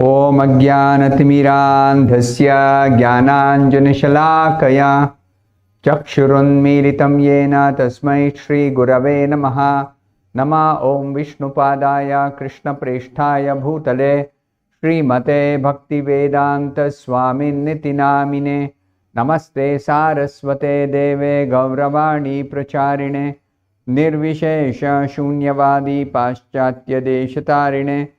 Om Ajnanathmirandhasya Jnananjanashalakaya Chakshurunmilitam Yena Tasmai Shri Gurave Namaha. Nama Om Vishnupadaya Krishna Presthaya Bhutale Srimate Bhaktivedanta Swami Nitinamine Namaste Saraswate Deve Gauravani Pracharine Nirvishesha Shunyavadi Paschatya Deshatarine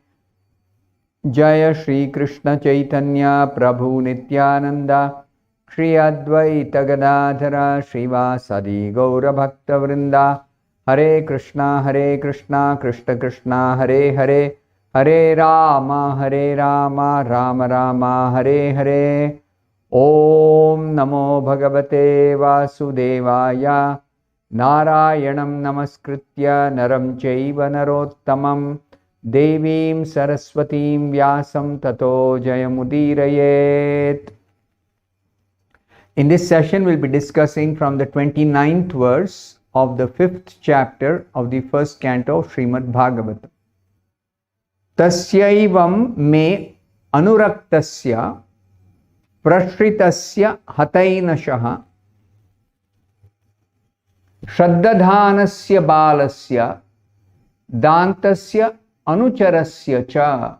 Jaya Shri Krishna Chaitanya Prabhu Nityananda Shri Advaita Gadadhara Srivasadi Gaura Bhakta Vrinda Hare Krishna Krishna Krishna Hare Hare Hare Rama Rama Rama Hare Hare Om Namo Bhagavate Vasudevaya Narayanam Namaskritya Naram Chaiva Narottamam Devim Saraswatim Vyasam Tato Jayamudirayet. In this session, we'll be discussing from the 29th verse of the 5th chapter of the first canto of Srimad-Bhagavatam. Tasyaivam me anuraktasya prashritasya hatainashaha shraddadhanasya balasya dantasya anucharasya cha.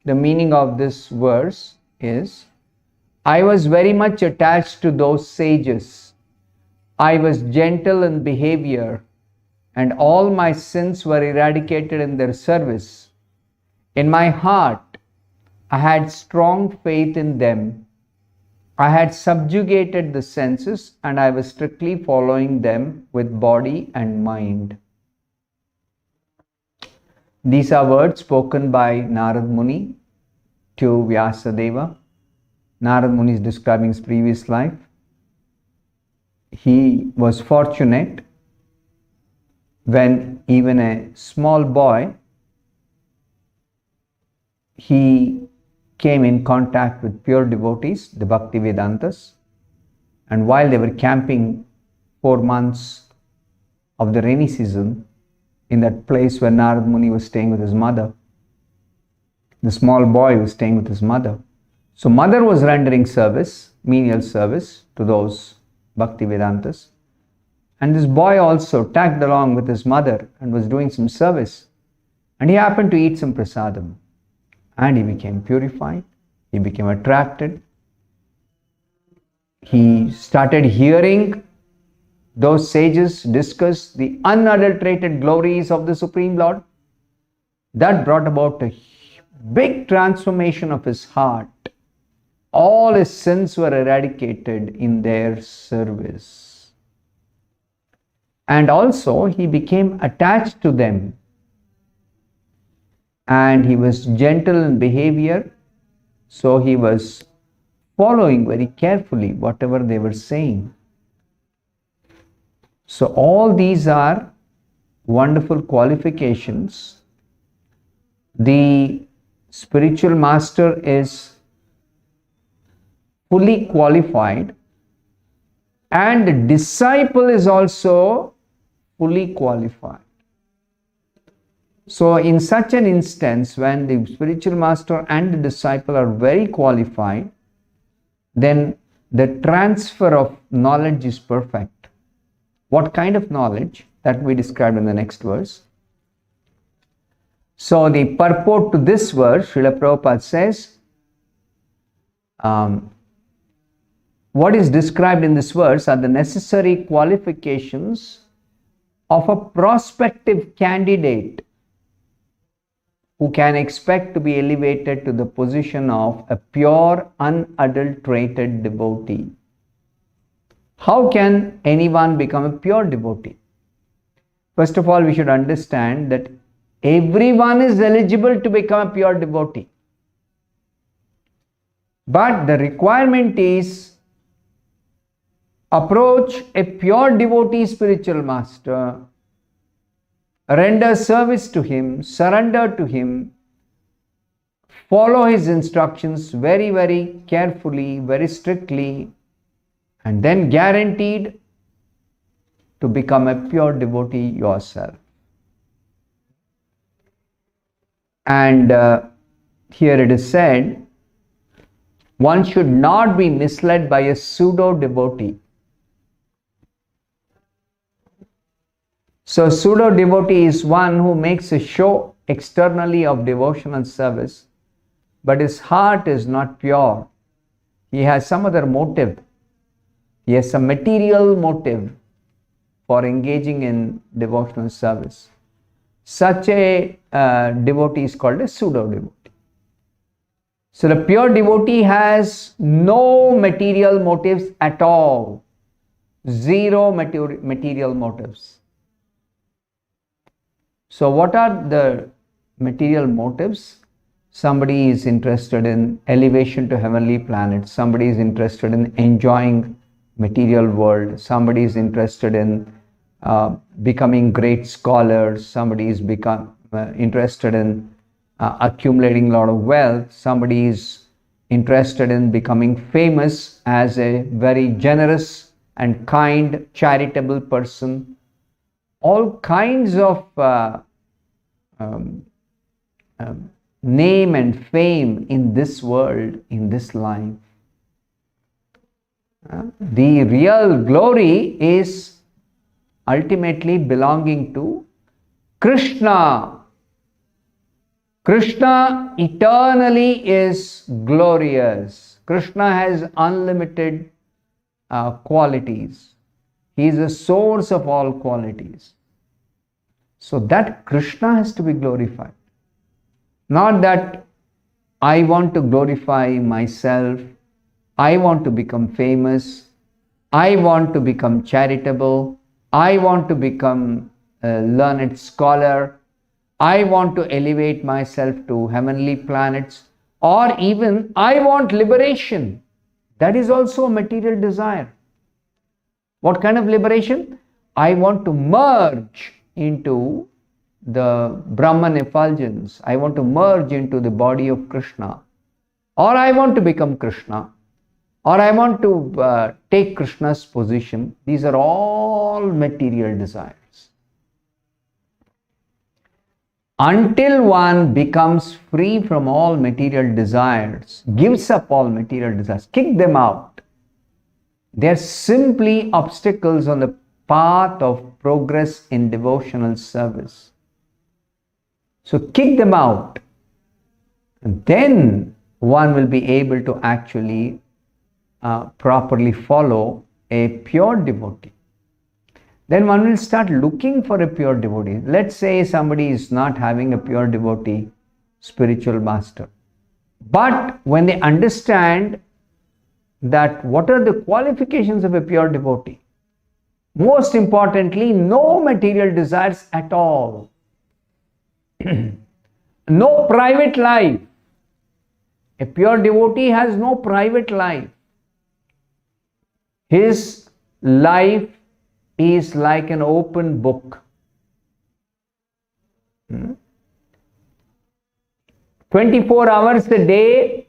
The meaning of this verse is, I was very much attached to those sages. I was gentle in behavior, and all my sins were eradicated in their service. In my heart, I had strong faith in them. I had subjugated the senses, and I was strictly following them with body and mind. These are words spoken by Narada Muni to Vyasadeva. Narada Muni is describing his previous life. He was fortunate when even a small boy, he came in contact with pure devotees, the Bhaktivedantas, and while they were camping 4 months of the rainy season in that place where Narada Muni was staying with his mother, the small boy was staying with his mother. So mother was rendering service, menial service to those Bhaktivedantas, and this boy also tagged along with his mother and was doing some service, and he happened to eat some prasadam, and he became purified, he became attracted, he started hearing those sages discuss the unadulterated glories of the Supreme Lord. That brought about a big transformation of his heart. All his sins were eradicated in their service. And also he became attached to them. And he was gentle in behavior. So he was following very carefully whatever they were saying. So all these are wonderful qualifications. The spiritual master is fully qualified, and the disciple is also fully qualified. So in such an instance, when the spiritual master and the disciple are very qualified, then the transfer of knowledge is perfect. What kind of knowledge? That we described in the next verse. So the purport to this verse, Srila Prabhupada says, what is described in this verse are the necessary qualifications of a prospective candidate who can expect to be elevated to the position of a pure, unadulterated devotee. How can anyone become a pure devotee? First of all, we should understand that everyone is eligible to become a pure devotee. But the requirement is approach a pure devotee spiritual master, render service to him, surrender to him, follow his instructions very, very carefully, very strictly, and then guaranteed to become a pure devotee yourself. And here it is said, one should not be misled by a pseudo-devotee. So pseudo-devotee is one who makes a show externally of devotional service, but his heart is not pure. He has some other motive. He has some material motive for engaging in devotional service. Such a devotee is called a pseudo-devotee. So the pure devotee has no material motives at all. Zero material motives. So what are the material motives? Somebody is interested in elevation to heavenly planets. Somebody is interested in enjoying material world. Somebody is interested in becoming great scholars. Somebody is interested in accumulating a lot of wealth. Somebody is interested in becoming famous as a very generous and kind, charitable person. All kinds of name and fame in this world, in this life. The real glory is ultimately belonging to Krishna. Krishna eternally is glorious. Krishna has unlimited qualities. He is the source of all qualities. So that Krishna has to be glorified. Not that I want to glorify myself, I want to become famous, I want to become charitable, I want to become a learned scholar, I want to elevate myself to heavenly planets, or even I want liberation. That is also a material desire. What kind of liberation? I want to merge into the Brahman effulgence. I want to merge into the body of Krishna. Or I want to become Krishna. Or I want to take Krishna's position. These are all material desires. Until one becomes free from all material desires, gives up all material desires, kick them out. They are simply obstacles on the path of progress in devotional service. So kick them out. And then one will be able to actually properly follow a pure devotee. Then one will start looking for a pure devotee. Let's say somebody is not having a pure devotee, spiritual master. But when they understand that what are the qualifications of a pure devotee, most importantly, no material desires at all. No private life. A pure devotee has no private life. His life is like an open book. 24 hours a day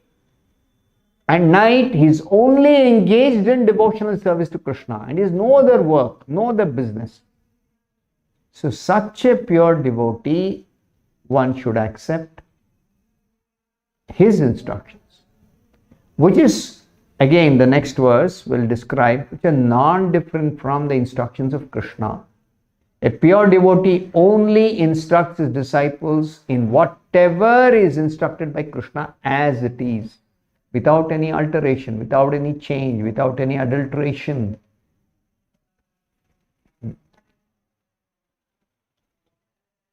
and night, he is only engaged in devotional service to Krishna, and he has no other work, no other business. So such a pure devotee, one should accept his instructions, which is, again, the next verse will describe, which are non-different from the instructions of Krishna. A pure devotee only instructs his disciples in whatever is instructed by Krishna as it is, without any alteration, without any change, without any adulteration.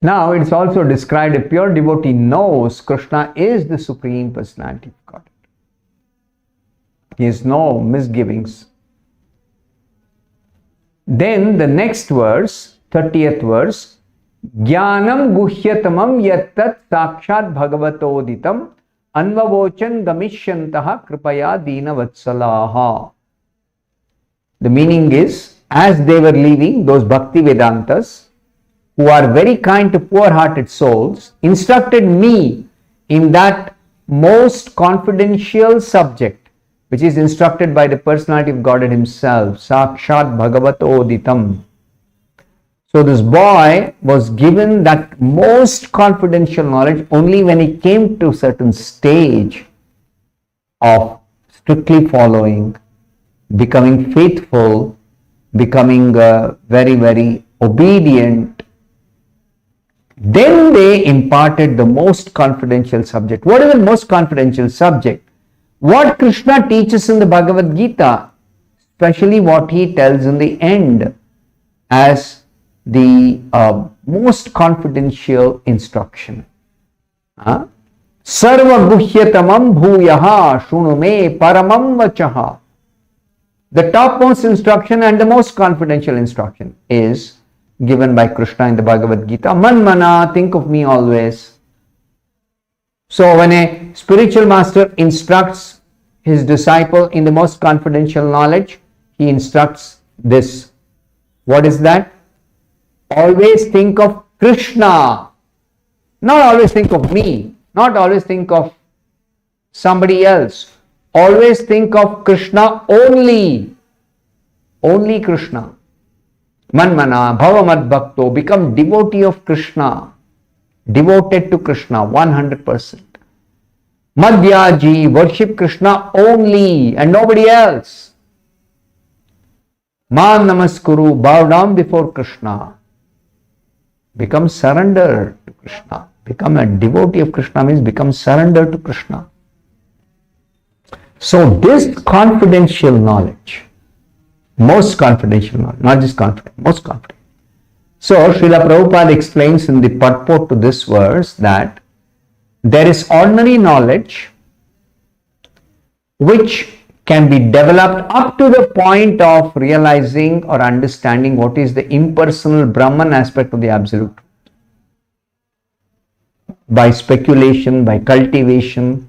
Now, it's also described, a pure devotee knows Krishna is the Supreme Personality of God. He has no misgivings. Then the next verse, 30th verse, Jnanam guhyatamam yattat sakshat bhagavatoditam anvavochan gamishyantaha kripaya dina vatsalaha. The meaning is, as they were leaving, those Bhaktivedantas, who are very kind to poor-hearted souls, instructed me in that most confidential subject, which is instructed by the personality of Godhead himself, Sakshat Bhagavato Ditam. So this boy was given that most confidential knowledge only when he came to a certain stage of strictly following, becoming faithful, becoming very, very obedient. Then they imparted the most confidential subject. What is the most confidential subject? What Krishna teaches in the Bhagavad Gita, especially what he tells in the end as the most confidential instruction. Sarva guhyatamam bhuyaha shunu me paramam vachaha. The topmost instruction and the most confidential instruction is given by Krishna in the Bhagavad Gita. Manmana, think of me always. So when a spiritual master instructs his disciple in the most confidential knowledge, he instructs this. What is that? Always think of Krishna. Not always think of me. Not always think of somebody else. Always think of Krishna only. Only Krishna. Manmana, bhavamad bhakto, become devotee of Krishna. Devoted to Krishna, 100%. Madhyaji, worship Krishna only and nobody else. Man namaskuru, bow down before Krishna. Become surrender to Krishna. Become a devotee of Krishna means become surrender to Krishna. So this confidential knowledge, most confidential knowledge, not just confident, most confident. So Srila Prabhupada explains in the purport to this verse that there is ordinary knowledge which can be developed up to the point of realizing or understanding what is the impersonal Brahman aspect of the Absolute Truth. By speculation, by cultivation,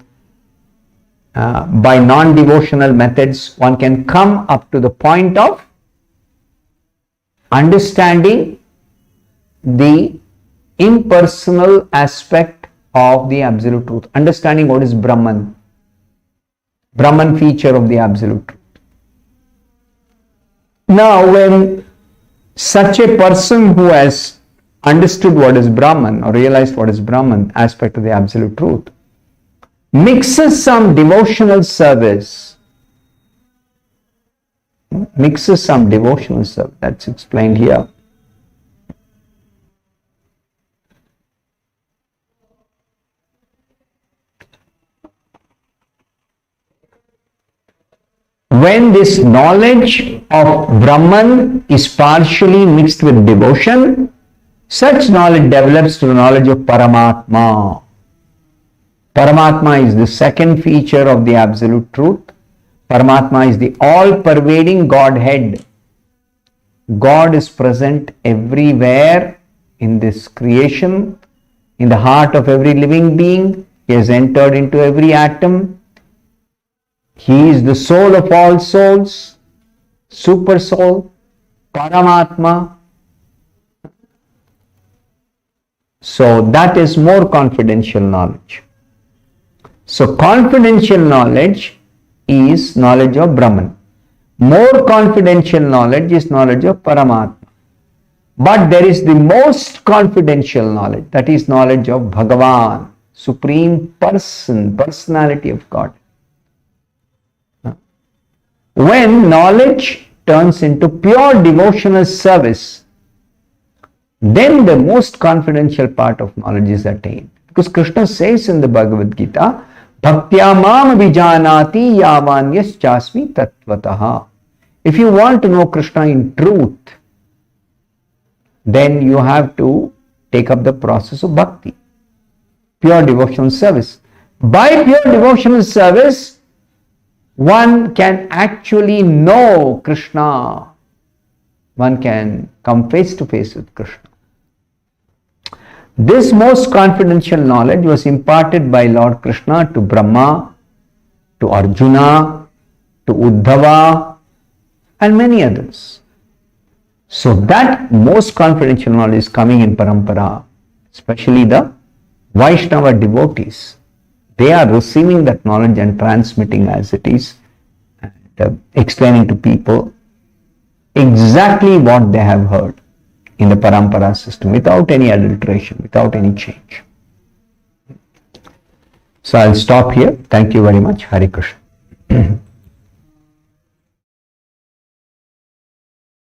by non-devotional methods, one can come up to the point of understanding the impersonal aspect of the Absolute Truth, understanding what is Brahman feature of the Absolute Truth. Now, when such a person who has understood what is Brahman or realized what is Brahman aspect of the Absolute Truth mixes some devotional service, that's explained here. When this knowledge of Brahman is partially mixed with devotion, such knowledge develops to the knowledge of Paramatma. Paramatma is the second feature of the Absolute Truth. Paramatma is the all-pervading Godhead. God is present everywhere in this creation, in the heart of every living being. He has entered into every atom. He is the soul of all souls, super soul, Paramatma. So that is more confidential knowledge. So confidential knowledge is knowledge of Brahman. More confidential knowledge is knowledge of Paramatma. But there is the most confidential knowledge, that is knowledge of Bhagavan, Supreme Person, personality of God. When knowledge turns into pure devotional service, then the most confidential part of knowledge is attained. Because Krishna says in the Bhagavad Gita, Bhaktya mam vijanati yavanyas chasmi tatvataha. If you want to know Krishna in truth, then you have to take up the process of bhakti, pure devotional service. By pure devotional service, one can actually know Krishna. One can come face to face with Krishna. This most confidential knowledge was imparted by Lord Krishna to Brahma, to Arjuna, to Uddhava, and many others. So that most confidential knowledge is coming in parampara, especially the Vaishnava devotees. They are receiving that knowledge and transmitting as it is, and explaining to people exactly what they have heard. in the parampara system without any adulteration, without any change. So I'll stop here. Thank you very much. Hare Krishna.